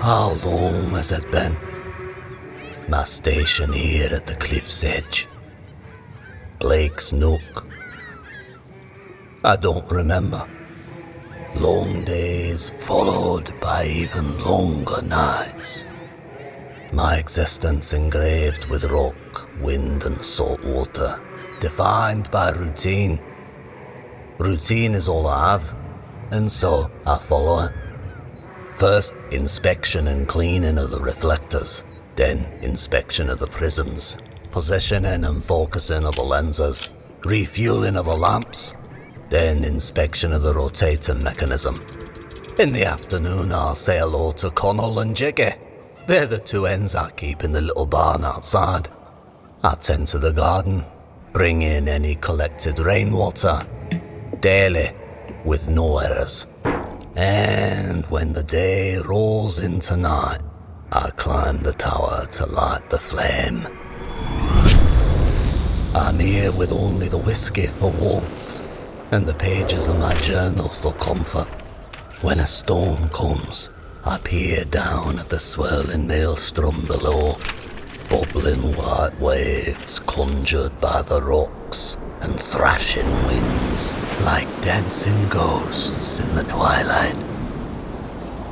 How long has it been? My station here at the cliff's edge. Blake's Nook. I don't remember. Long days followed by even longer nights. My existence engraved with rock, wind and salt water, defined by routine. Routine is all I have, and so I follow it. First, inspection and cleaning of the reflectors, then inspection of the prisms, positioning and focusing of the lenses, refueling of the lamps, then inspection of the rotating mechanism. In the afternoon, I'll say hello to Connell and Jiggy. They're the two hens I keep in the little barn outside. I tend to the garden, bring in any collected rainwater, daily, with no errors. And when the day rolls into night, I climb the tower to light the flame. I'm here with only the whiskey for warmth, and the pages of my journal for comfort. When a storm comes, I peer down at the swirling maelstrom below, bubbling white waves conjured by the rocks and thrashing winds like dancing ghosts in the twilight.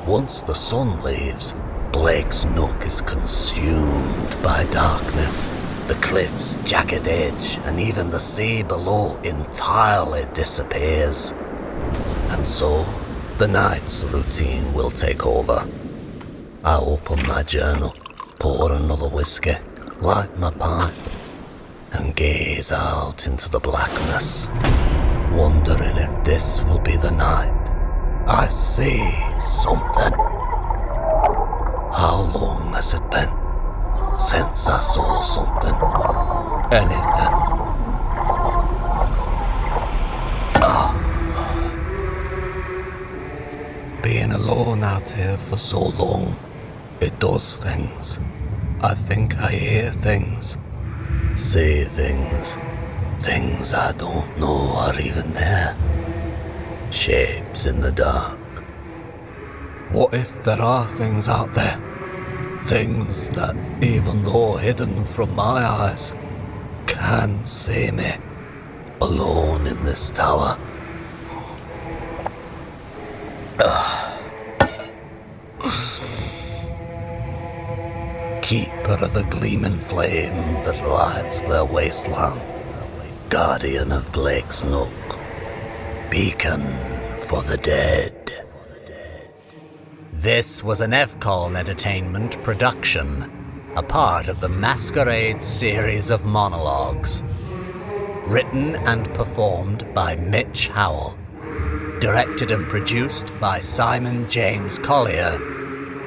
Once the sun leaves, Blake's Nook is consumed by darkness. The cliff's jagged edge and even the sea below entirely disappears. And so, the night's routine will take over. I open my journal, pour another whiskey, light my pipe, and gaze out into the blackness, wondering if this will be the night I see something. How long has it been since I saw something? Anything? Being alone out here for so long, it does things. I think I hear things, see things I don't know are even there. Shapes in the dark. What if there are things out there? Things that, even though hidden from my eyes, can see me, alone in this tower. Keeper of the gleaming flame that lights their wasteland, guardian of Blake's Nook, beacon for the dead. This was an Evcol Entertainment production, a part of the Masquerade series of monologues. Written and performed by Mitch Howell. Directed and produced by Simon James Collier.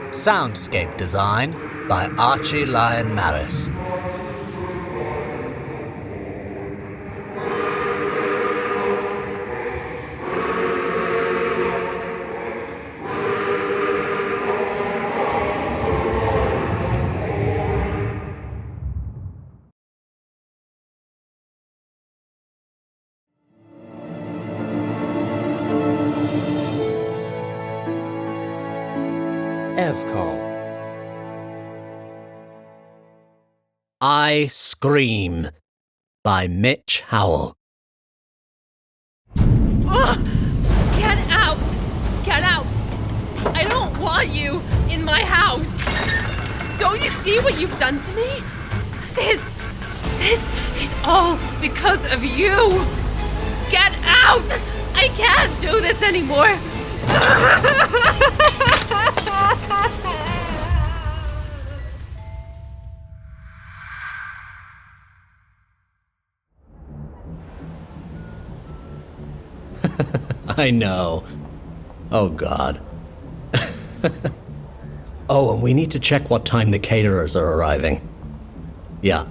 Soundscape design by Archie Lyon-Maris. Evcol. I Scream by Mitch Howell. Ugh! Get out! Get out! I don't want you in my house! Don't you see what you've done to me? This is all because of you! Get out! I can't do this anymore! I know. Oh, God. Oh, and we need to check what time the caterers are arriving. Yeah.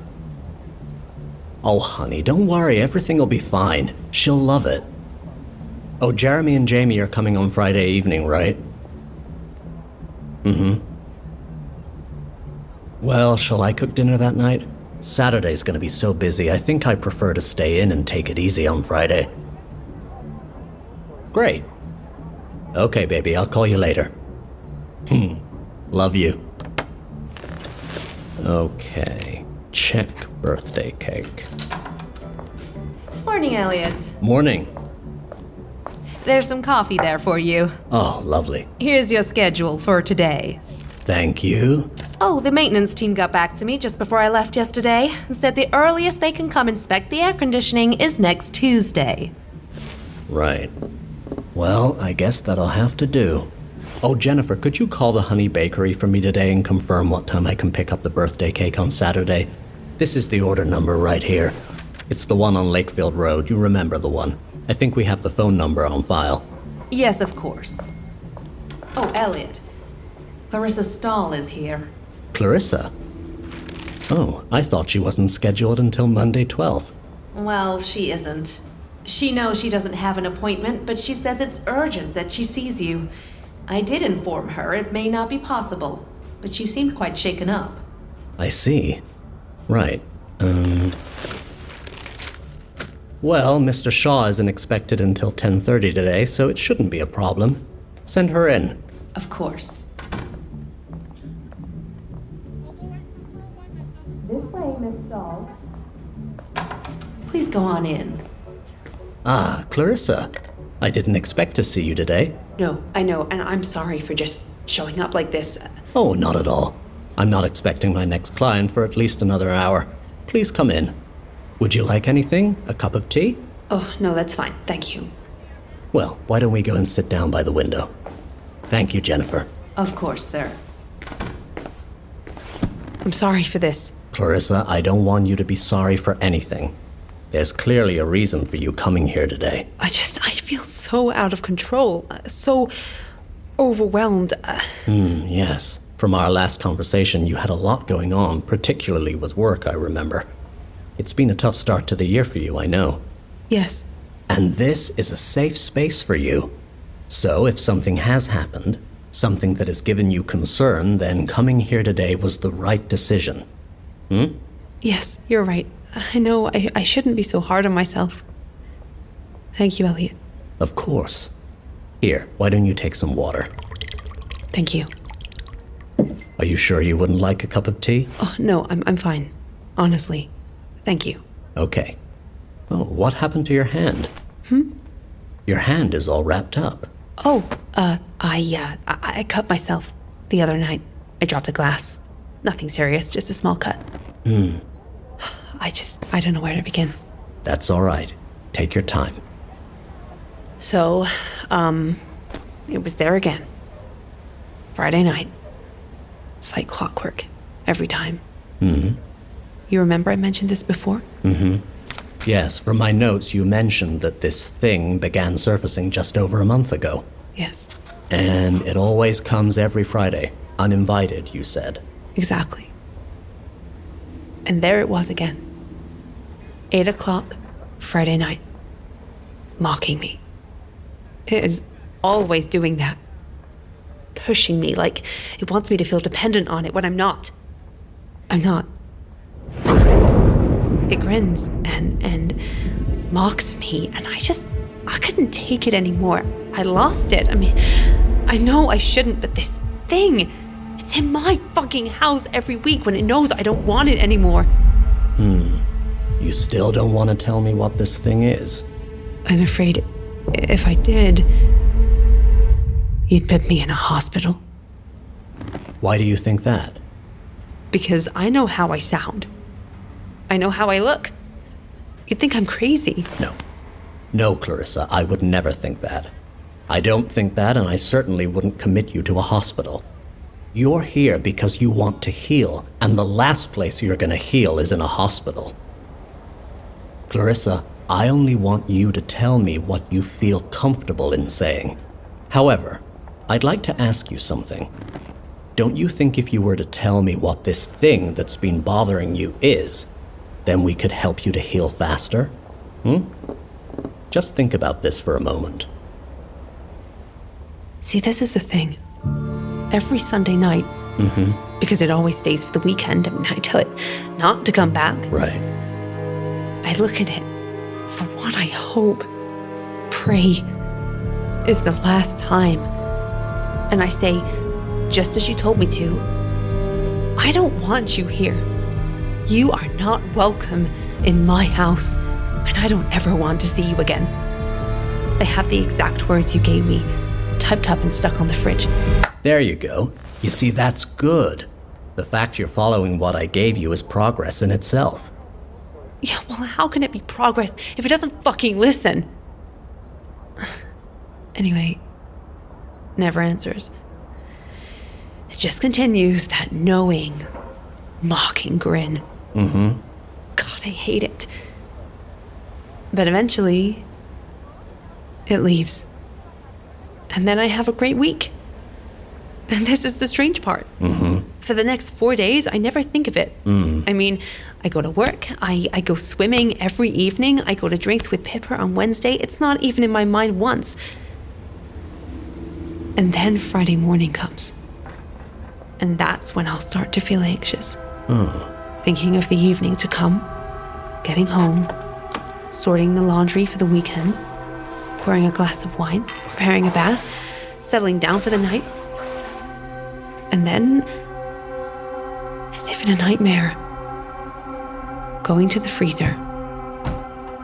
Oh, honey, don't worry. Everything will be fine. She'll love it. Oh, Jeremy and Jamie are coming on Friday evening, right? Mm-hmm. Well, shall I cook dinner that night? Saturday's gonna be so busy, I think I prefer to stay in and take it easy on Friday. Great. Okay, baby, I'll call you later. Love you. Okay, check birthday cake. Morning, Elliot. Morning. There's some coffee there for you. Oh, lovely. Here's your schedule for today. Thank you. Oh, the maintenance team got back to me just before I left yesterday and said the earliest they can come inspect the air conditioning is next Tuesday. Right. Well, I guess that'll have to do. Oh, Jennifer, could you call the Honey Bakery for me today and confirm what time I can pick up the birthday cake on Saturday? This is the order number right here. It's the one on Lakefield Road. You remember the one. I think we have the phone number on file. Yes, of course. Oh, Elliot. Clarissa Stahl is here. Clarissa? Oh, I thought she wasn't scheduled until Monday 12th. Well, she isn't. She knows she doesn't have an appointment, but she says it's urgent that she sees you. I did inform her it may not be possible, but she seemed quite shaken up. I see. Right. Well, Mr. Shaw isn't expected until 10:30 today, so it shouldn't be a problem. Send her in. Of course. This way, Miss Stahl. Please go on in. Ah, Clarissa. I didn't expect to see you today. No, I know, and I'm sorry for just showing up like this. Oh, not at all. I'm not expecting my next client for at least another hour. Please come in. Would you like anything? A cup of tea? Oh, no, that's fine. Thank you. Well, why don't we go and sit down by the window? Thank you, Jennifer. Of course, sir. I'm sorry for this. Clarissa, I don't want you to be sorry for anything. There's clearly a reason for you coming here today. I feel so out of control, so overwhelmed. Yes. From our last conversation, you had a lot going on, particularly with work, I remember. It's been a tough start to the year for you, I know. Yes. And this is a safe space for you. So if something has happened, something that has given you concern, then coming here today was the right decision. Yes, you're right. I know I shouldn't be so hard on myself. Thank you, Elliot. Of course. Here, why don't you take some water? Thank you. Are you sure you wouldn't like a cup of tea? Oh, no, I'm fine. Honestly. Thank you. Okay. Oh, what happened to your hand? Your hand is all wrapped up. Oh, I cut myself the other night. I dropped a glass. Nothing serious, just a small cut. I don't know where to begin. That's all right. Take your time. So, it was there again. Friday night. It's like clockwork. Every time. You remember I mentioned this before? Yes, from my notes you mentioned that this thing began surfacing just over a month ago. Yes. And it always comes every Friday. Uninvited, you said. Exactly. And there it was again. 8 o'clock, Friday night. Mocking me. It is always doing that. Pushing me like it wants me to feel dependent on it when I'm not. I'm not. It grins and mocks me, and I couldn't take it anymore. I lost it. I mean, I know I shouldn't, but this thing, it's in my fucking house every week when it knows I don't want it anymore. You still don't want to tell me what this thing is? I'm afraid if I did, you'd put me in a hospital. Why do you think that? Because I know how I sound. I know how I look. You'd think I'm crazy. No, Clarissa, I would never think that. I don't think that, and I certainly wouldn't commit you to a hospital. You're here because you want to heal, and the last place you're gonna heal is in a hospital. Clarissa, I only want you to tell me what you feel comfortable in saying. However, I'd like to ask you something. Don't you think if you were to tell me what this thing that's been bothering you is, then we could help you to heal faster? Just think about this for a moment. See, this is the thing. Every Sunday night, because it always stays for the weekend, and I tell it not to come back. Right. I look at it for what I hope, pray, is the last time. And I say, just as you told me to. I don't want you here. You are not welcome in my house, and I don't ever want to see you again. I have the exact words you gave me, typed up and stuck on the fridge. There you go. You see, that's good. The fact you're following what I gave you is progress in itself. Yeah, well, how can it be progress if it doesn't fucking listen? Anyway, never answers. It just continues that knowing, mocking grin. Mm-hmm. God, I hate it. But eventually, it leaves. And then I have a great week. And this is the strange part. Mm-hmm. For the next 4 days, I never think of it. I mean, I go to work, I go swimming every evening, I go to drinks with Pippa on Wednesday. It's not even in my mind once. And then Friday morning comes. And that's when I'll start to feel anxious. Thinking of the evening to come, getting home, sorting the laundry for the weekend, pouring a glass of wine, preparing a bath, settling down for the night. And then, as if in a nightmare, going to the freezer,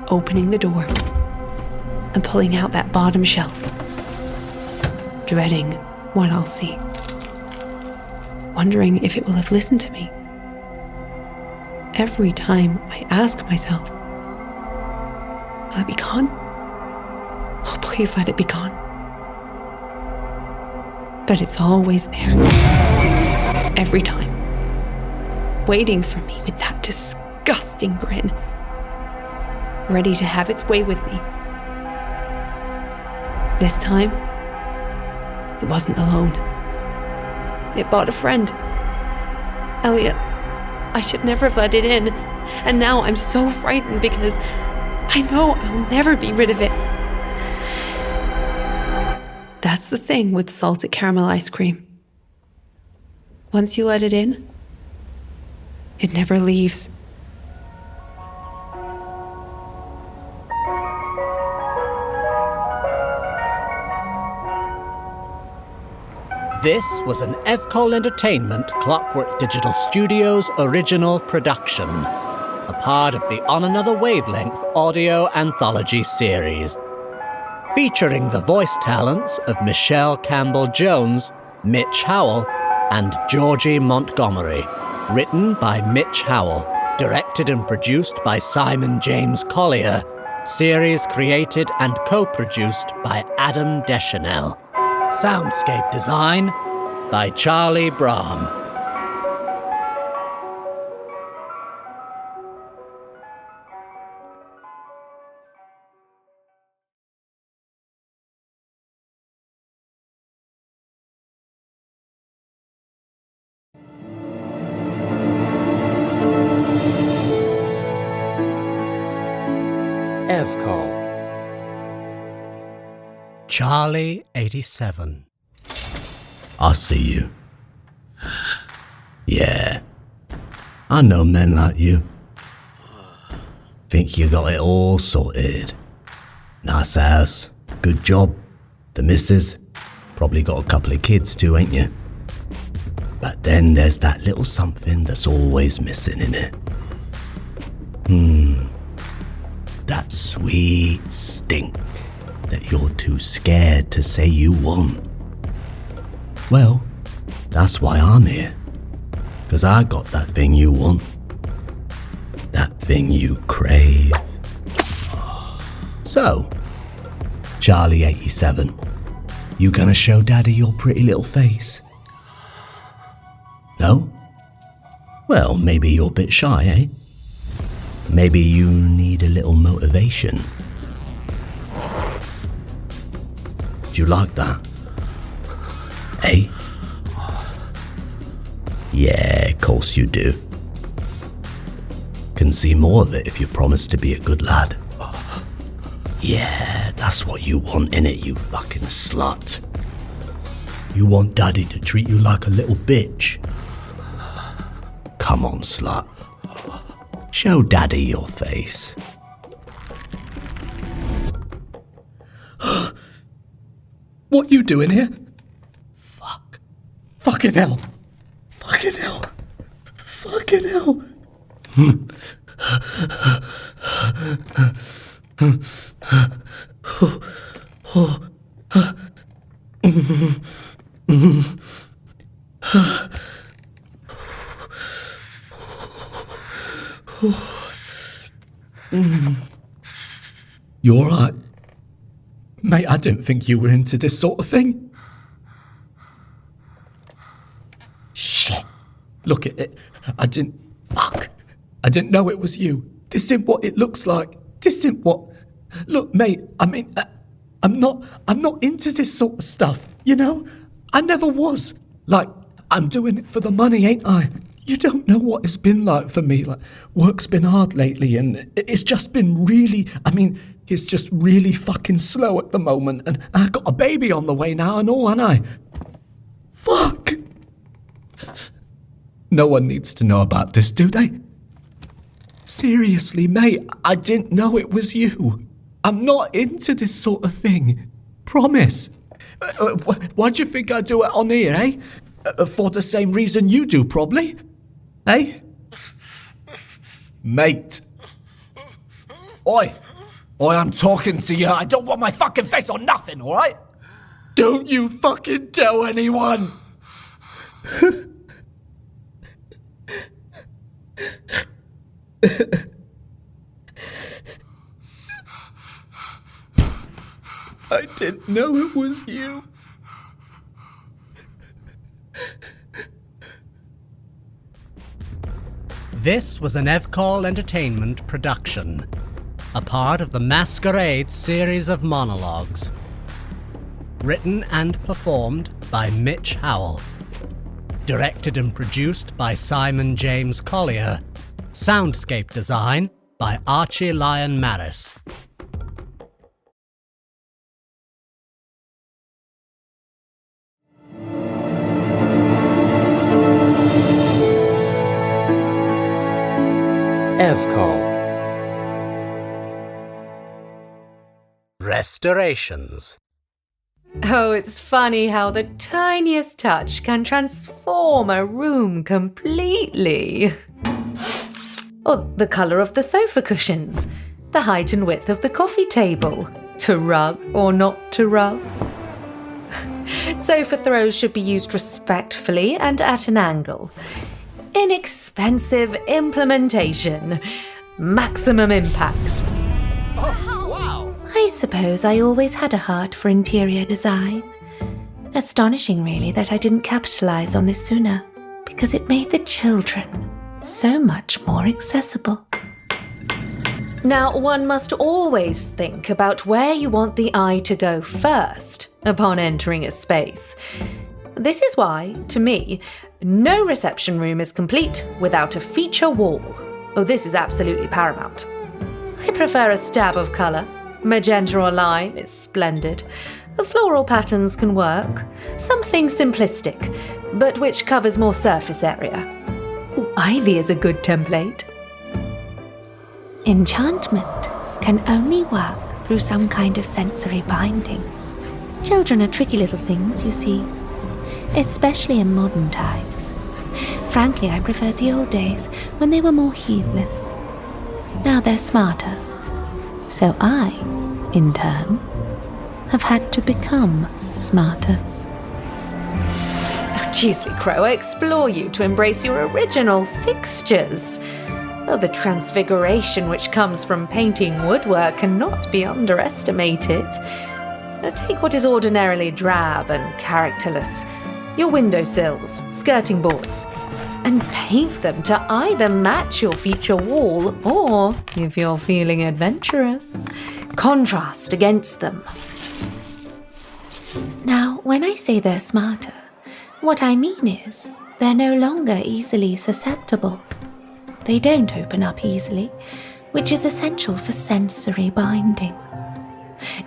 opening the door, and pulling out that bottom shelf, dreading what I'll see, wondering if it will have listened to me. Every time I ask myself, will it be gone? Oh, please let it be gone. But it's always there. Every time. Waiting for me with that disgusting grin. Ready to have its way with me. This time, it wasn't alone. It brought a friend. Elliott. I should never have let it in. And now I'm so frightened because I know I'll never be rid of it. That's the thing with salted caramel ice cream. Once you let it in, it never leaves. This was an Evcol Entertainment Clockwork Digital Studios original production, a part of the On Another Wavelength audio anthology series, featuring the voice talents of Michelle Campbell-Jones, Mitch Howell, and Georgie Montgomery. Written by Mitch Howell, directed and produced by Simon James Collier, series created and co-produced by Adam Dechanel. Soundscape design by Charlie Braham. Evcol. Charlie 87. I see you. Yeah. I know men like you. Think you got it all sorted. Nice house, good job, the missus. Probably got a couple of kids too, ain't you? But then there's that little something that's always missing in it. That sweet stink that you're too scared to say you want. Well, that's why I'm here. 'Cause I got that thing you want. That thing you crave. So, Charlie 87, you gonna show Daddy your pretty little face? No? Well, maybe you're a bit shy, eh? Maybe you need a little motivation. Do you like that? Eh? Yeah, of course you do. Can see more of it if you promise to be a good lad. Yeah, that's what you want, innit, you fucking slut. You want Daddy to treat you like a little bitch. Come on, slut. Show Daddy your face. What you doing here? Fucking hell. Fucking hell. Fucking hell. You alright? Mate, I didn't think you were into this sort of thing. Shit. Look at it. I didn't know it was you. This isn't what it looks like. This isn't what... Look, mate, I mean, I'm not into this sort of stuff, you know? I never was. Like, I'm doing it for the money, ain't I? You don't know what it's been like for me. Like, work's been hard lately, and it's just been really... I mean, it's just really fucking slow at the moment, and I got a baby on the way now and all, and I... Fuck! No one needs to know about this, do they? Seriously, mate, I didn't know it was you. I'm not into this sort of thing. Promise. Why do you think I do it on here, eh? For the same reason you do, probably. Eh? Mate. Oi, I'm talking to you. I don't want my fucking face on nothing, alright? Don't you fucking tell anyone. I didn't know it was you. This was an Evcol Entertainment production, a part of the Masquerade series of monologues. Written and performed by Mitch Howell. Directed and produced by Simon James Collier. Soundscape design by Archie Lyon-Maris. Evcol. Restorations. Oh, it's funny how the tiniest touch can transform a room completely. Or the colour of the sofa cushions, the height and width of the coffee table, to rug or not to rug. Sofa throws should be used respectfully and at an angle. Inexpensive implementation. Maximum impact. Oh, wow! I suppose I always had a heart for interior design. Astonishing, really, that I didn't capitalise on this sooner, because it made the children so much more accessible. Now, one must always think about where you want the eye to go first upon entering a space. This is why, to me, no reception room is complete without a feature wall. Oh, this is absolutely paramount. I prefer a stab of colour. Magenta or lime is splendid. The floral patterns can work. Something simplistic, but which covers more surface area. Ooh, ivy is a good template. Enchantment can only work through some kind of sensory binding. Children are tricky little things, you see, especially in modern times. Frankly, I preferred the old days when they were more heedless. Now they're smarter. So I, in turn, have had to become smarter. Oh, Jeezly Crow, I explore you to embrace your original fixtures. Oh, the transfiguration which comes from painting woodwork cannot be underestimated. Now take what is ordinarily drab and characterless, your windowsills, skirting boards, and paint them to either match your feature wall or, if you're feeling adventurous, contrast against them. Now, when I say they're smarter, what I mean is they're no longer easily susceptible. They don't open up easily, which is essential for sensory binding.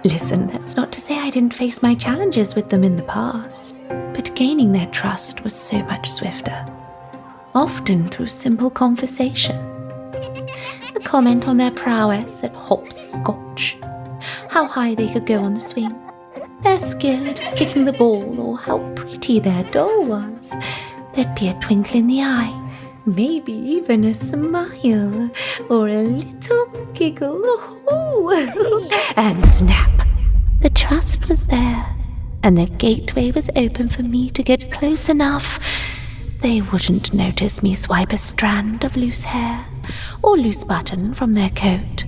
Listen, that's not to say I didn't face my challenges with them in the past, but gaining their trust was so much swifter, often through simple conversation. A comment on their prowess at hopscotch, how high they could go on the swing, their skill at kicking the ball, or how pretty their doll was, there'd be a twinkle in the eye, maybe even a smile, or a little giggle, and snap. The trust was there, and the gateway was open for me to get close enough. They wouldn't notice me swipe a strand of loose hair or loose button from their coat.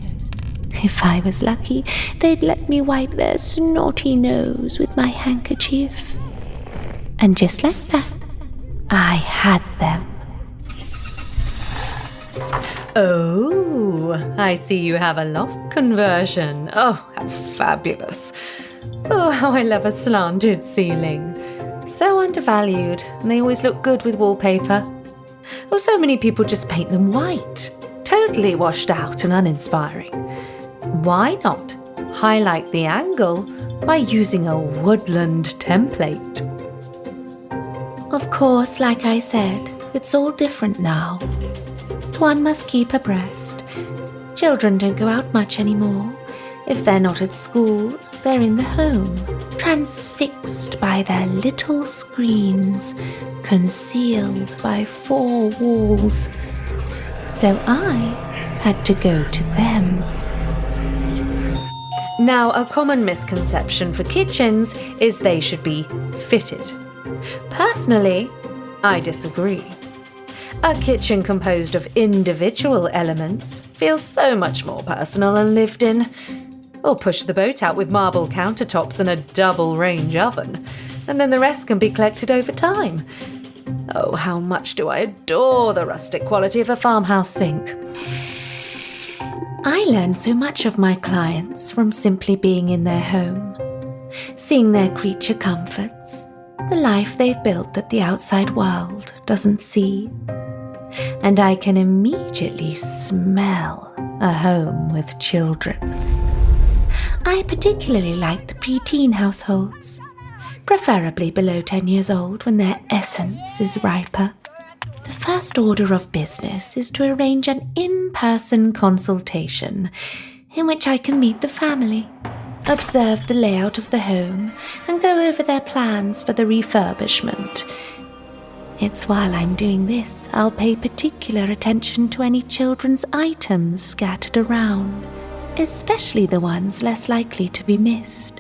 If I was lucky, they'd let me wipe their snotty nose with my handkerchief. And just like that, I had them. Oh, I see you have a loft conversion. Oh, how fabulous. Oh, how I love a slanted ceiling. So undervalued, and they always look good with wallpaper. Oh, so many people just paint them white. Totally washed out and uninspiring. Why not highlight the angle by using a woodland template? Of course, like I said, it's all different now. One must keep abreast. Children don't go out much anymore. If they're not at school, they're in the home, transfixed by their little screens, concealed by 4 walls. So I had to go to them. Now, a common misconception for kitchens is they should be fitted. Personally, I disagree. A kitchen composed of individual elements feels so much more personal and lived in. Or push the boat out with marble countertops and a double-range oven, and then the rest can be collected over time. Oh, how much do I adore the rustic quality of a farmhouse sink. I learn so much of my clients from simply being in their home, seeing their creature comforts, the life they've built that the outside world doesn't see. And I can immediately smell a home with children. I particularly like the preteen households, preferably below 10 years old when their essence is riper. The first order of business is to arrange an in-person consultation in which I can meet the family, observe the layout of the home, and go over their plans for the refurbishment. It's while I'm doing this I'll pay particular attention to any children's items scattered around, especially the ones less likely to be missed.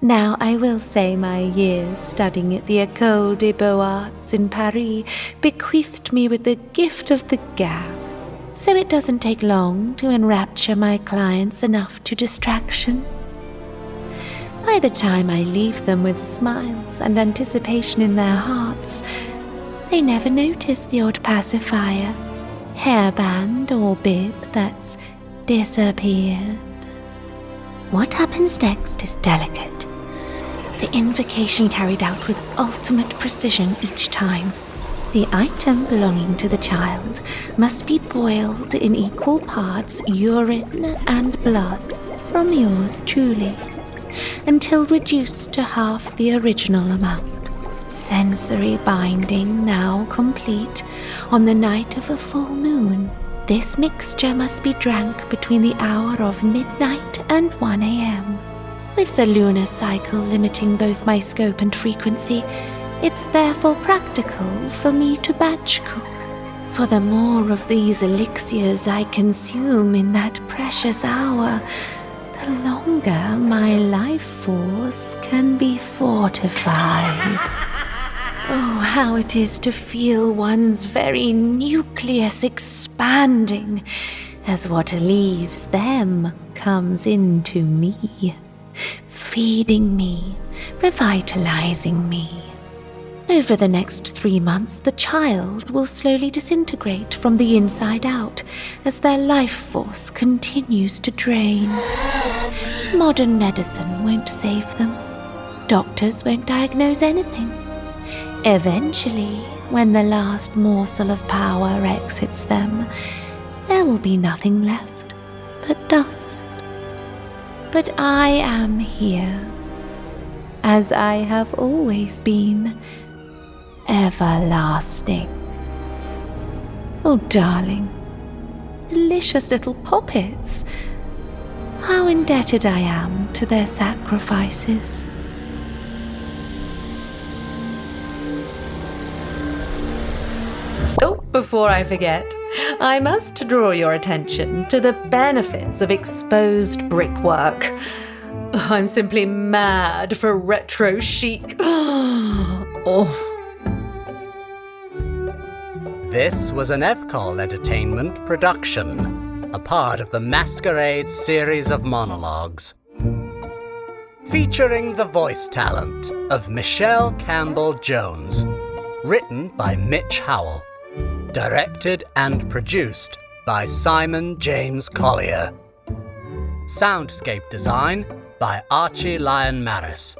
Now, I will say my years studying at the École des Beaux-Arts in Paris bequeathed me with the gift of the gab, so it doesn't take long to enrapture my clients enough to distraction. By the time I leave them with smiles and anticipation in their hearts, they never notice the odd pacifier, hairband or bib that's disappeared. What happens next is delicate. The invocation carried out with ultimate precision each time. The item belonging to the child must be boiled in equal parts urine and blood from yours truly, until reduced to half the original amount. Sensory binding now complete on the night of a full moon. This mixture must be drank between the hour of midnight and 1 a.m. With the lunar cycle limiting both my scope and frequency, it's therefore practical for me to batch cook. For the more of these elixirs I consume in that precious hour, the longer my life force can be fortified. Oh, how it is to feel one's very nucleus expanding as what leaves them comes into me, feeding me, revitalizing me. Over the next 3 months, the child will slowly disintegrate from the inside out as their life force continues to drain. Modern medicine won't save them. Doctors won't diagnose anything. Eventually, when the last morsel of power exits them, there will be nothing left but dust. But I am here, as I have always been, everlasting. Oh, darling, delicious little poppets. how indebted I am to their sacrifices. Oh, before I forget, I must draw your attention to the benefits of exposed brickwork. I'm simply mad for retro chic. Oh. This was an Evcol Entertainment production, a part of the Masquerade series of monologues, featuring the voice talent of Michelle Campbell-Jones, written by Mitch Howell, directed and produced by Simon James Collier, soundscape design by Archie Lyon-Maris.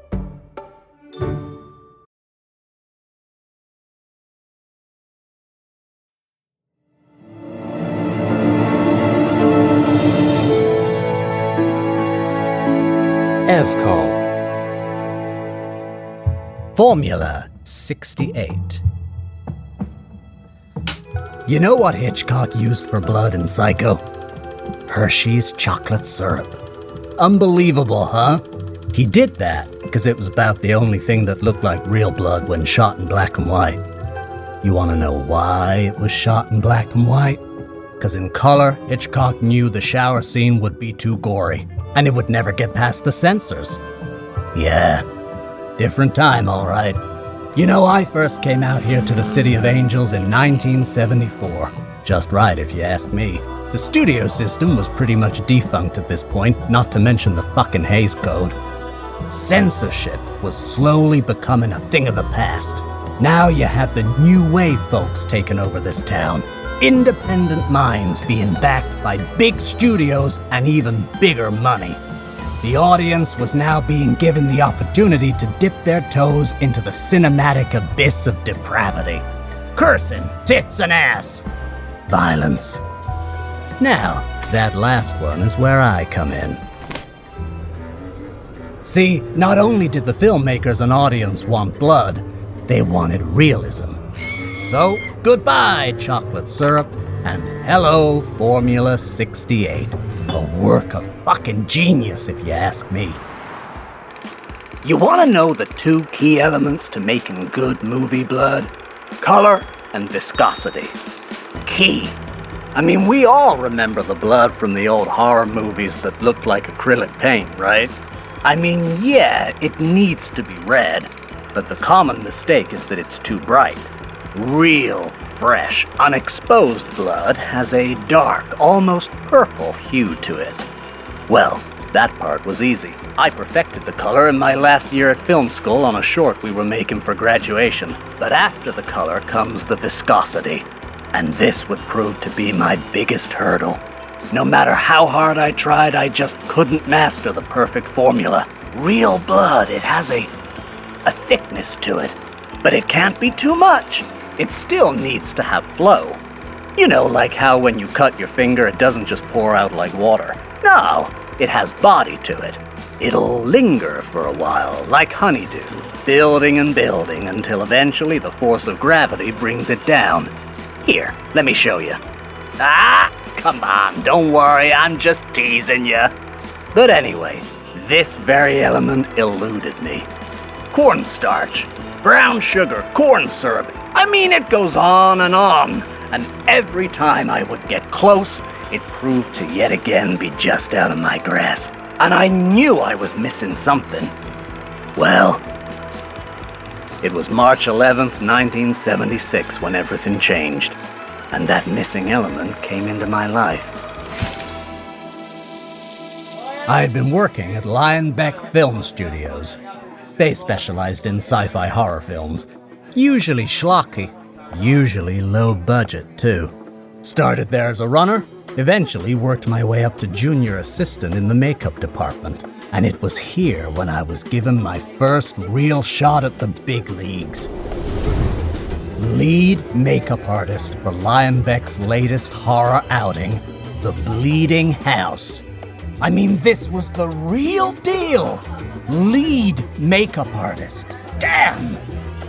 Evcol. Formula 68. You know what Hitchcock used for blood in Psycho? Hershey's chocolate syrup. Unbelievable, huh? He did that because it was about the only thing that looked like real blood when shot in black and white. You want to know why it was shot in black and white? Because in color, Hitchcock knew the shower scene would be too gory, and it would never get past the censors. Yeah, different time, all right. You know, I first came out here to the City of Angels in 1974. Just right, if you ask me. The studio system was pretty much defunct at this point, not to mention the fucking Hays Code. Censorship was slowly becoming a thing of the past. Now you had the new wave folks taking over this town. Independent minds being backed by big studios and even bigger money. The audience was now being given the opportunity to dip their toes into the cinematic abyss of depravity. Cursing, tits and ass. Violence. Now, that last one is where I come in. See, not only did the filmmakers and audience want blood, they wanted realism. So, goodbye, chocolate syrup, and hello, Formula 68. A work of fucking genius, if you ask me. You want to know the two key elements to making good movie blood? Color and viscosity. Key. I mean, we all remember the blood from the old horror movies that looked like acrylic paint, right? I mean, yeah, it needs to be red, but the common mistake is that it's too bright. Real, fresh, unexposed blood has a dark, almost purple hue to it. Well, that part was easy. I perfected the color in my last year at film school on a short we were making for graduation. But after the color comes the viscosity. And this would prove to be my biggest hurdle. No matter how hard I tried, I just couldn't master the perfect formula. Real blood, it has a thickness to it. But it can't be too much. It still needs to have flow. You know, like how when you cut your finger, it doesn't just pour out like water. No, it has body to it. It'll linger for a while, like honeydew, building and building until eventually the force of gravity brings it down. Here, let me show you. Ah, come on, don't worry, I'm just teasing you. But anyway, this very element eluded me. Cornstarch, brown sugar, corn syrup. I mean, it goes on. And every time I would get close, it proved to yet again be just out of my grasp. And I knew I was missing something. Well, it was March 11th, 1976 when everything changed. And that missing element came into my life. I had been working at Lion-Beck Film Studios. They specialized in sci-fi horror films, usually schlocky, usually low budget too. Started there as a runner, eventually worked my way up to junior assistant in the makeup department. And it was here when I was given my first real shot at the big leagues. Lead makeup artist for Lion-Beck's latest horror outing, The Bleeding House. I mean, this was the real deal. Lead makeup artist. Damn!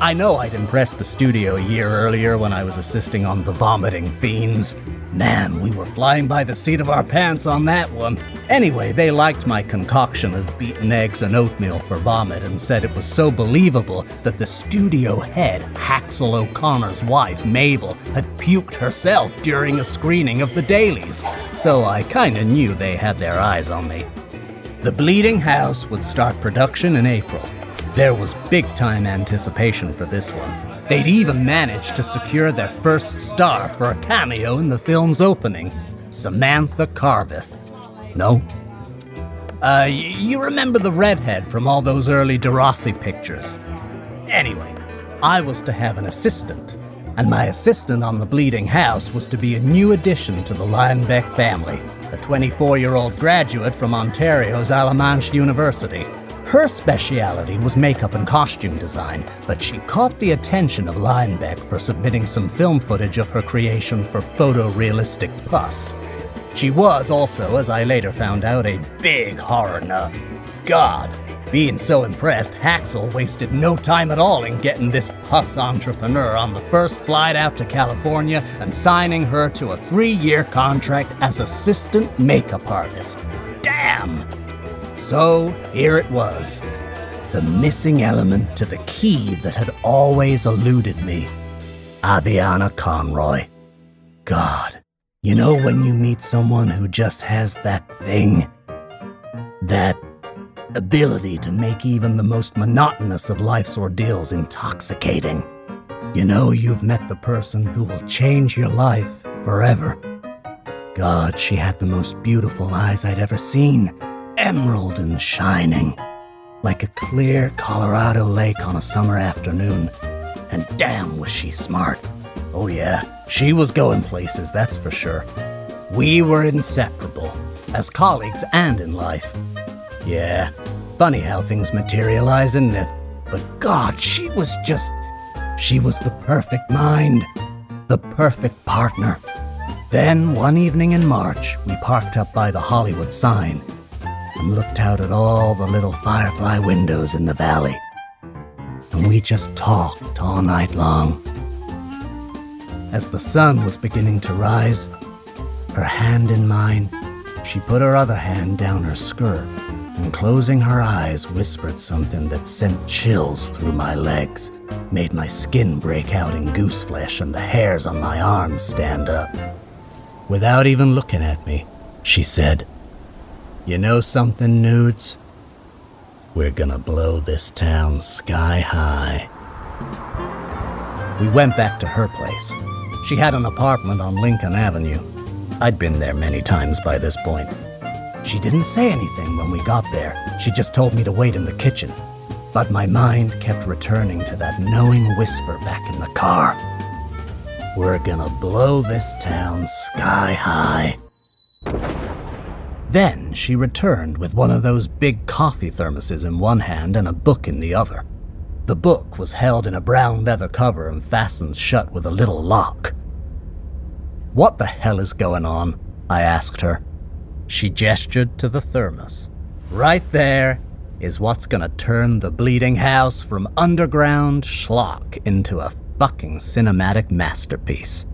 I know I'd impressed the studio a year earlier when I was assisting on The Vomiting Fiends. Man, we were flying by the seat of our pants on that one. Anyway, they liked my concoction of beaten eggs and oatmeal for vomit and said it was so believable that the studio head, Haxel O'Connor's wife, Mabel, had puked herself during a screening of the dailies. So I kinda knew they had their eyes on me. The Bleeding House would start production in April. There was big-time anticipation for this one. They'd even managed to secure their first star for a cameo in the film's opening, Samantha Carveth. No? You remember the redhead from all those early De Rossi pictures? Anyway, I was to have an assistant, and my assistant on the Bleeding House was to be a new addition to the Lyon-Beck family, a 24-year-old graduate from Ontario's Allemand University. Her speciality was makeup and costume design, but she caught the attention of Lyon-Beck for submitting some film footage of her creation for photorealistic pus. She was also, as I later found out, a big horror nut. God, being so impressed, Haxel wasted no time at all in getting this pus entrepreneur on the first flight out to California and signing her to a 3-year contract as assistant makeup artist. Damn! So here it was, the missing element to the key that had always eluded me. Aviana Conroy. God, you know when you meet someone who just has that thing? That ability to make even the most monotonous of life's ordeals intoxicating. You know you've met the person who will change your life forever. God, she had the most beautiful eyes I'd ever seen. Emerald and shining, like a clear Colorado lake on a summer afternoon. And damn was she smart. Oh yeah, she was going places, that's for sure. We were inseparable, as colleagues and in life. Yeah, funny how things materialize, isn't it? But God, she was the perfect mind, the perfect partner. Then, one evening in March, we parked up by the Hollywood sign and looked out at all the little firefly windows in the valley. And we just talked all night long. As the sun was beginning to rise, her hand in mine, she put her other hand down her skirt and, closing her eyes, whispered something that sent chills through my legs, made my skin break out in goose flesh and the hairs on my arms stand up. Without even looking at me, she said, "You know something, Nudes? We're gonna blow this town sky high." We went back to her place. She had an apartment on Lincoln Avenue. I'd been there many times by this point. She didn't say anything when we got there. She just told me to wait in the kitchen. But my mind kept returning to that knowing whisper back in the car. We're gonna blow this town sky high. Then she returned with one of those big coffee thermoses in one hand and a book in the other. The book was held in a brown leather cover and fastened shut with a little lock. "What the hell is going on?" I asked her. She gestured to the thermos. "Right there is what's gonna turn the Bleeding House from underground schlock into a fucking cinematic masterpiece."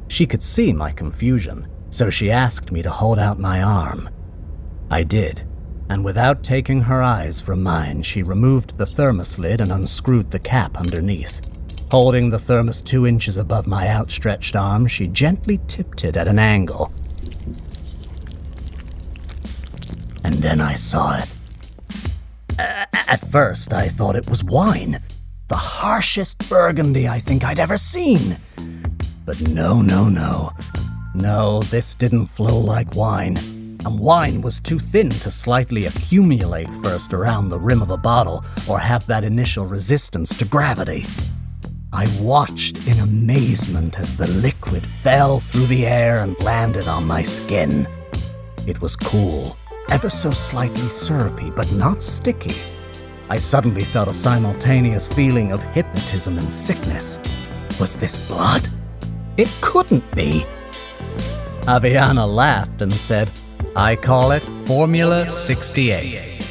She could see my confusion, so she asked me to hold out my arm. I did, and without taking her eyes from mine, she removed the thermos lid and unscrewed the cap underneath. Holding the thermos 2 inches above my outstretched arm, she gently tipped it at an angle. And then I saw it. At first, I thought it was wine. The harshest burgundy I think I'd ever seen. But no. No, this didn't flow like wine. And wine was too thin to slightly accumulate first around the rim of a bottle or have that initial resistance to gravity. I watched in amazement as the liquid fell through the air and landed on my skin. It was cool, ever so slightly syrupy, but not sticky. I suddenly felt a simultaneous feeling of hypnotism and sickness. Was this blood? It couldn't be. Aviana laughed and said, "I call it Formula 68.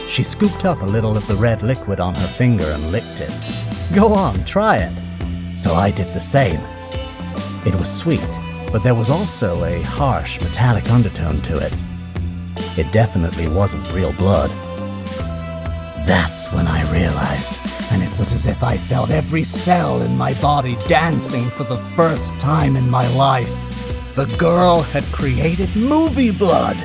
She scooped up a little of the red liquid on her finger and licked it. "Go on, try it." So I did the same. It was sweet, but there was also a harsh, metallic undertone to it. It definitely wasn't real blood. That's when I realized, and it was as if I felt every cell in my body dancing for the first time in my life. The girl had created movie blood,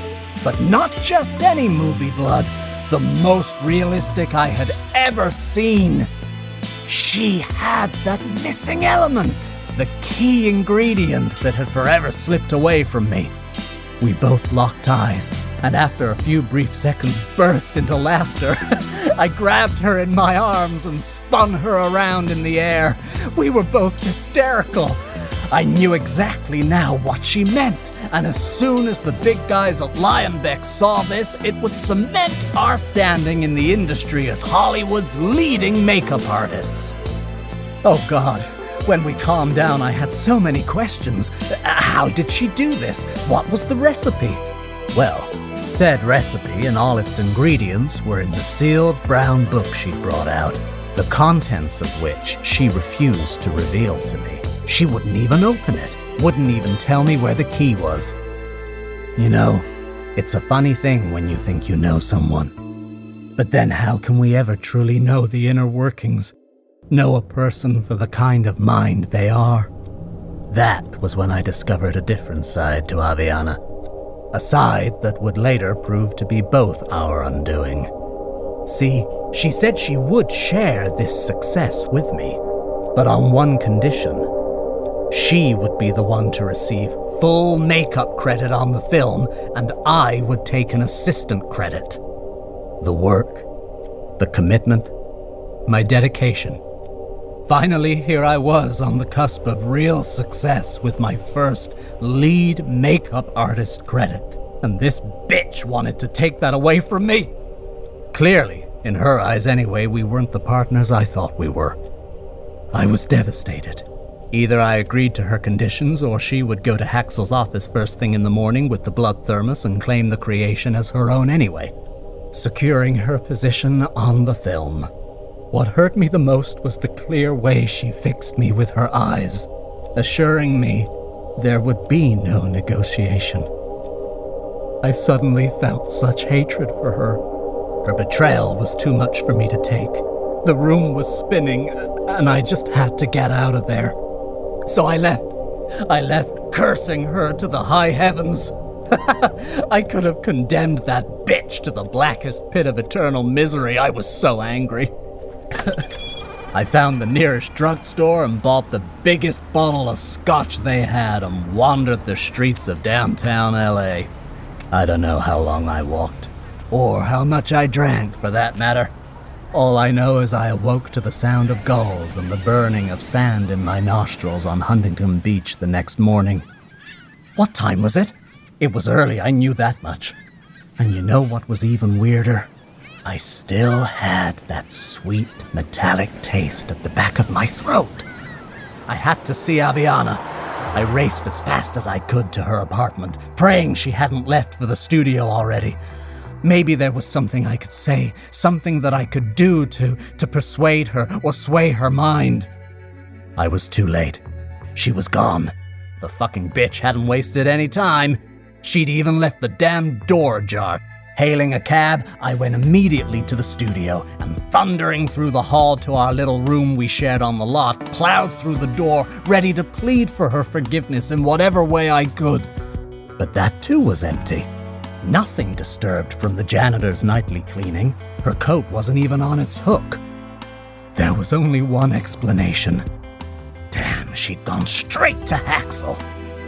but not just any movie blood, the most realistic I had ever seen. She had that missing element, the key ingredient that had forever slipped away from me. We both locked eyes, and after a few brief seconds burst into laughter. I grabbed her in my arms and spun her around in the air. We were both hysterical. I knew exactly now what she meant, and as soon as the big guys at Lyon-Maris saw this, it would cement our standing in the industry as Hollywood's leading makeup artists. Oh God, when we calmed down, I had so many questions. How did she do this? What was the recipe? Well, said recipe and all its ingredients were in the sealed brown book she'd brought out, the contents of which she refused to reveal to me. She wouldn't even open it, wouldn't even tell me where the key was. You know, it's a funny thing when you think you know someone. But then how can we ever truly know the inner workings? Know a person for the kind of mind they are? That was when I discovered a different side to Aviana. A side that would later prove to be both our undoing. See, she said she would share this success with me, but on one condition. She would be the one to receive full makeup credit on the film, and I would take an assistant credit. The work, the commitment, my dedication. Finally, here I was on the cusp of real success with my first lead makeup artist credit, and this bitch wanted to take that away from me. Clearly, in her eyes anyway, we weren't the partners I thought we were. I was devastated. Either I agreed to her conditions, or she would go to Haxel's office first thing in the morning with the blood thermos and claim the creation as her own anyway, securing her position on the film. What hurt me the most was the clear way she fixed me with her eyes, assuring me there would be no negotiation. I suddenly felt such hatred for her. Her betrayal was too much for me to take. The room was spinning, and I just had to get out of there. So I left. I left cursing her to the high heavens. I could have condemned that bitch to the blackest pit of eternal misery. I was so angry. I found the nearest drugstore and bought the biggest bottle of scotch they had and wandered the streets of downtown LA. I don't know how long I walked, or how much I drank for that matter. All I know is I awoke to the sound of gulls and the burning of sand in my nostrils on Huntington Beach the next morning. What time was it? It was early, I knew that much. And you know what was even weirder? I still had that sweet, metallic taste at the back of my throat. I had to see Aviana. I raced as fast as I could to her apartment, praying she hadn't left for the studio already. Maybe there was something I could say, something that I could do to persuade her or sway her mind. I was too late. She was gone. The fucking bitch hadn't wasted any time. She'd even left the damn door ajar. Hailing a cab, I went immediately to the studio and, thundering through the hall to our little room we shared on the lot, plowed through the door, ready to plead for her forgiveness in whatever way I could. But that too was empty. Nothing disturbed from the janitor's nightly cleaning. Her coat wasn't even on its hook. There was only one explanation. Damn, she'd gone straight to Haxel.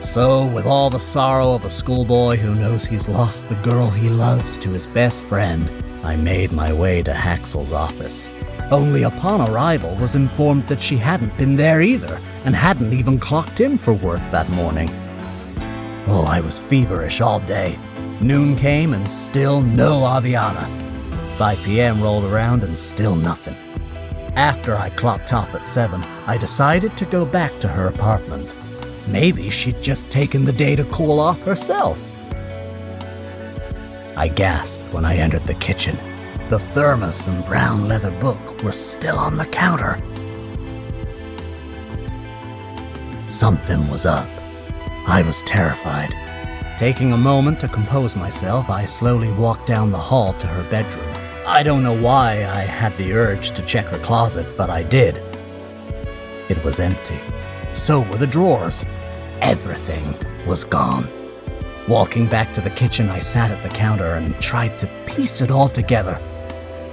So, with all the sorrow of a schoolboy who knows he's lost the girl he loves to his best friend, I made my way to Haxel's office. Only upon arrival was informed that she hadn't been there either, and hadn't even clocked in for work that morning. Oh, I was feverish all day. Noon came and still no Aviana. 5 p.m. rolled around and still nothing. After I clocked off at 7, I decided to go back to her apartment. Maybe she'd just taken the day to cool off herself. I gasped when I entered the kitchen. The thermos and brown leather book were still on the counter. Something was up. I was terrified. Taking a moment to compose myself, I slowly walked down the hall to her bedroom. I don't know why I had the urge to check her closet, but I did. It was empty. So were the drawers. Everything was gone. Walking back to the kitchen, I sat at the counter and tried to piece it all together.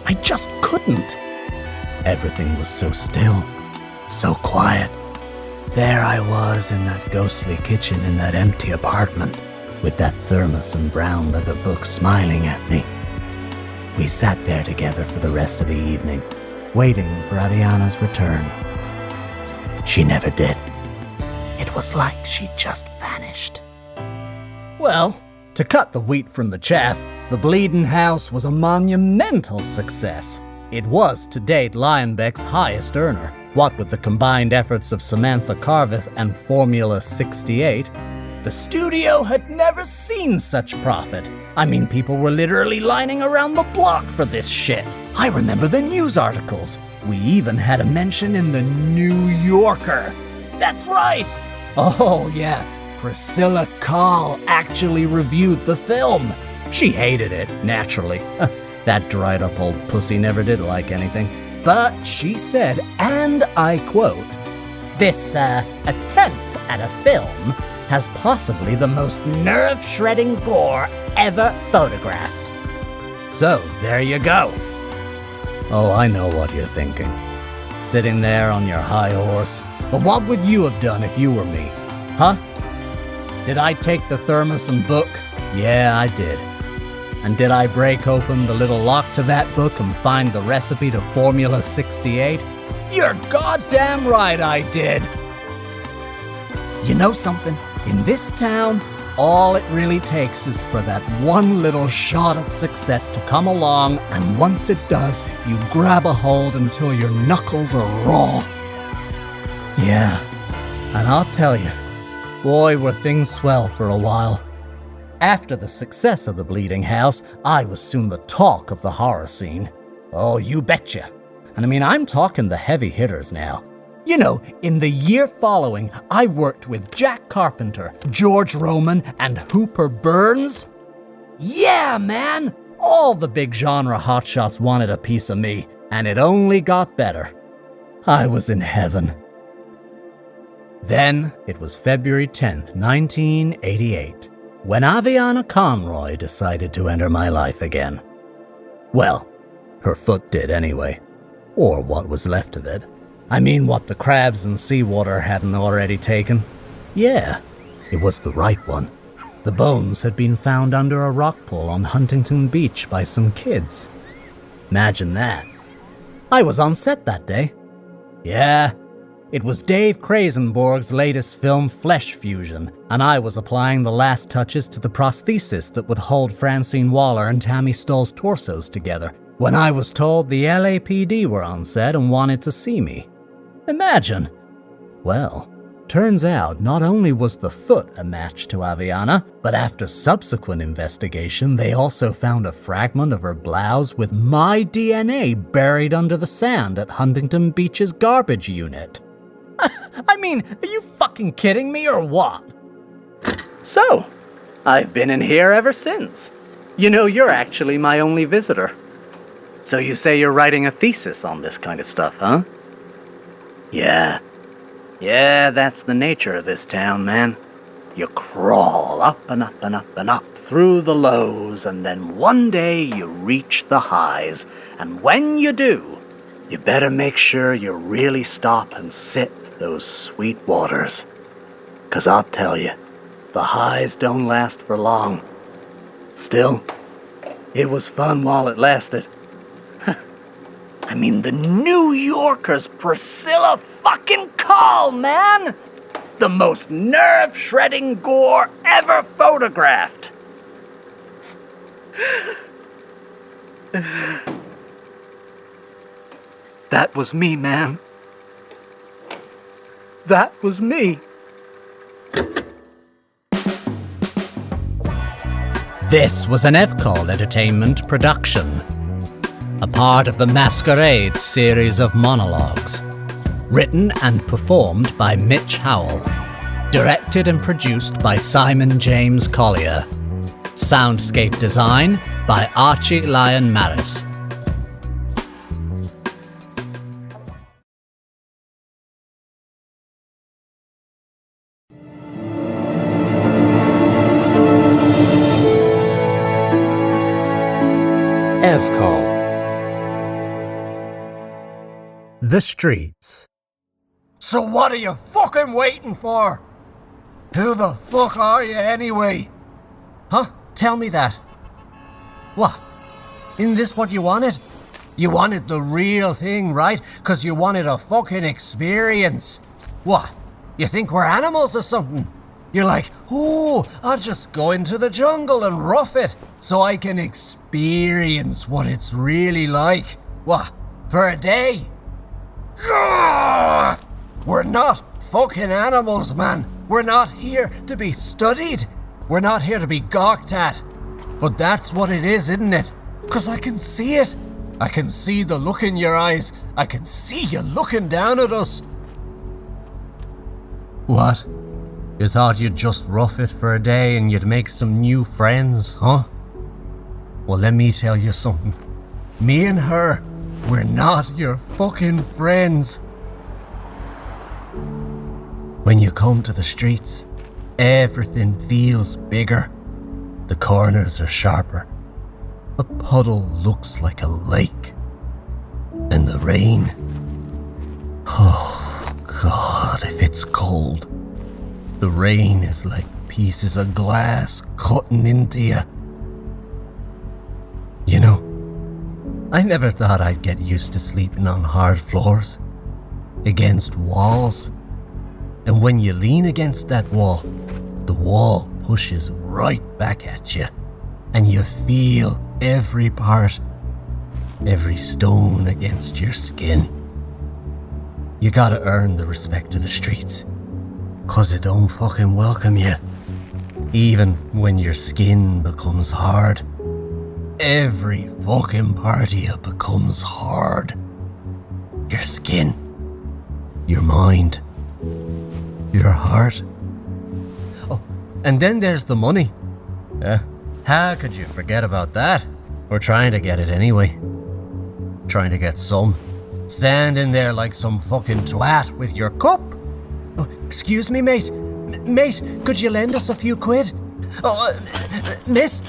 I just couldn't. Everything was so still, so quiet. There I was in that ghostly kitchen in that empty apartment, with that thermos and brown leather book smiling at me. We sat there together for the rest of the evening, waiting for Aviana's return. She never did. It was like she just vanished. Well, to cut the wheat from the chaff, the Bleeding House was a monumental success. It was, to date, Lionbeck's highest earner. What with the combined efforts of Samantha Carveth and Formula 68, the studio had never seen such profit. I mean, people were literally lining around the block for this shit. I remember the news articles. We even had a mention in the New Yorker. That's right! Oh, yeah. Priscilla Call actually reviewed the film. She hated it, naturally. That dried-up old pussy never did like anything. But she said, and I quote, "This attempt at a film has possibly the most nerve-shredding gore ever photographed." So, there you go. Oh, I know what you're thinking. Sitting there on your high horse. But what would you have done if you were me? Huh? Did I take the thermos and book? Yeah, I did. And did I break open the little lock to that book and find the recipe to Formula 68? You're goddamn right I did! You know something? In this town, all it really takes is for that one little shot at success to come along, and once it does, you grab a hold until your knuckles are raw. Yeah, and I'll tell you, boy, were things swell for a while. After the success of the Bleeding House, I was soon the talk of the horror scene. Oh, you betcha. And I mean, I'm talking the heavy hitters now. You know, in the year following, I worked with Jack Carpenter, George Roman, and Hooper Burns. Yeah, man! All the big genre hotshots wanted a piece of me, and it only got better. I was in heaven. Then, it was February 10th, 1988, when Aviana Conroy decided to enter my life again. Well, her foot did anyway, or what was left of it. I mean, what the crabs and seawater hadn't already taken. Yeah, it was the right one. The bones had been found under a rock pool on Huntington Beach by some kids. Imagine that. I was on set that day. Yeah, it was Dave Krasenborg's latest film, Flesh Fusion, and I was applying the last touches to the prosthesis that would hold Francine Waller and Tammy Stoll's torsos together, when I was told the LAPD were on set and wanted to see me. Imagine. Well, turns out not only was the foot a match to Aviana, but after subsequent investigation, they also found a fragment of her blouse with my DNA buried under the sand at Huntington Beach's garbage unit. I mean, are you fucking kidding me or what? So, I've been in here ever since. You know, you're actually my only visitor. So you say you're writing a thesis on this kind of stuff, huh? Yeah, that's the nature of this town, man. You crawl up and up and up and up through the lows, and then one day you reach the highs. And when you do, you better make sure you really stop and sit those sweet waters. 'Cause I'll tell you, the highs don't last for long. Still, it was fun while it lasted. I mean, the New Yorker's Priscilla fucking Call, man! The most nerve-shredding gore ever photographed. That was me, man. That was me. This was an Evcol Entertainment production, a part of the Masquerade series of monologues, written and performed by Mitch Howell, Directed and produced by Simon James Collier. Soundscape design by Archie Lyon-Maris. Evcol. The streets. So what are you fucking waiting for? Who the fuck are you anyway? Huh? Tell me that. What? Isn't this what you wanted? You wanted the real thing, right? 'Cause you wanted a fucking experience. What? You think we're animals or something? You're like, oh, I'll just go into the jungle and rough it so I can experience what it's really like. What? For a day? Gah! We're not fucking animals, man. We're not here to be studied. We're not here to be gawked at. But that's what it is, isn't it? 'Cause I can see it. I can see the look in your eyes. I can see you looking down at us. What? You thought you'd just rough it for a day and you'd make some new friends, huh? Well, let me tell you something. Me and her, we're not your fucking friends. When you come to the streets, everything feels bigger. The corners are sharper. A puddle looks like a lake. And the rain. Oh, God, if it's cold. The rain is like pieces of glass cutting into you. You know, I never thought I'd get used to sleeping on hard floors, against walls. And when you lean against that wall, the wall pushes right back at you, and you feel every part, every stone against your skin. You gotta earn the respect of the streets, 'cause it don't fucking welcome you. Even when your skin becomes hard, every fucking part of you becomes hard. Your skin, your mind, your heart. Oh, and then there's the money. How could you forget about that? We're trying to get it anyway. Trying to get some. Standing there like some fucking twat with your cup. Oh, excuse me, mate. Mate, could you lend us a few quid? Oh, miss,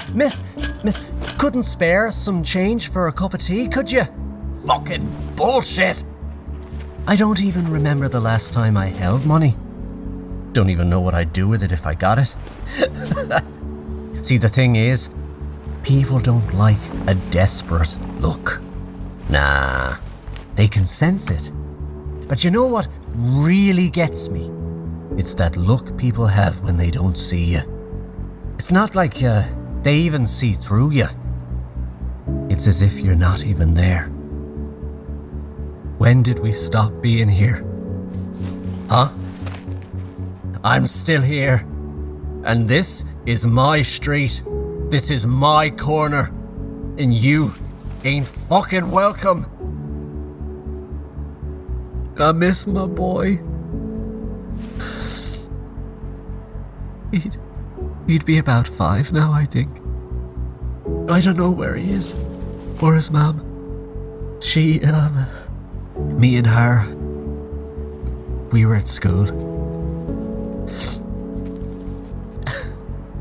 couldn't spare some change for a cup of tea, could you? Fucking bullshit. I don't even remember the last time I held money. Don't even know what I'd do with it if I got it. See, the thing is, people don't like a desperate look. Nah, they can sense it. But you know what really gets me? It's that look people have when they don't see you. It's not like they even see through you. It's as if you're not even there. When did we stop being here? Huh? I'm still here. And this is my street. This is my corner. And you ain't fucking welcome. I miss my boy. He'd be about 5 now, I think. I don't know where he is. Or his mum. She, me and her, we were at school.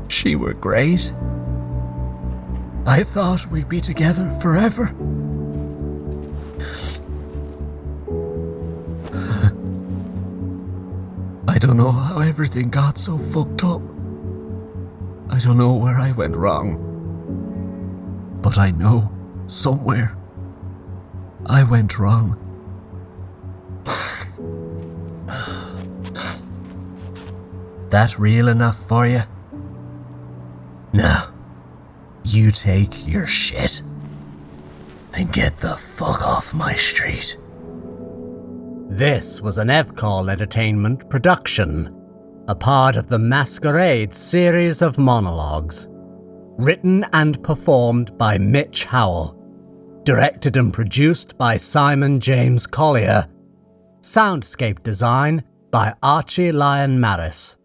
She were great. I thought we'd be together forever. I don't know how everything got so fucked up. I don't know where I went wrong. But I know somewhere I went wrong. That real enough for you? Now, you take your shit and get the fuck off my street. This was an Evcol Entertainment production, a part of the Masquerade series of monologues. Written and performed by Mitch Howell. Directed and produced by Simon James Collier. Soundscape design by Archie Lyon-Maris.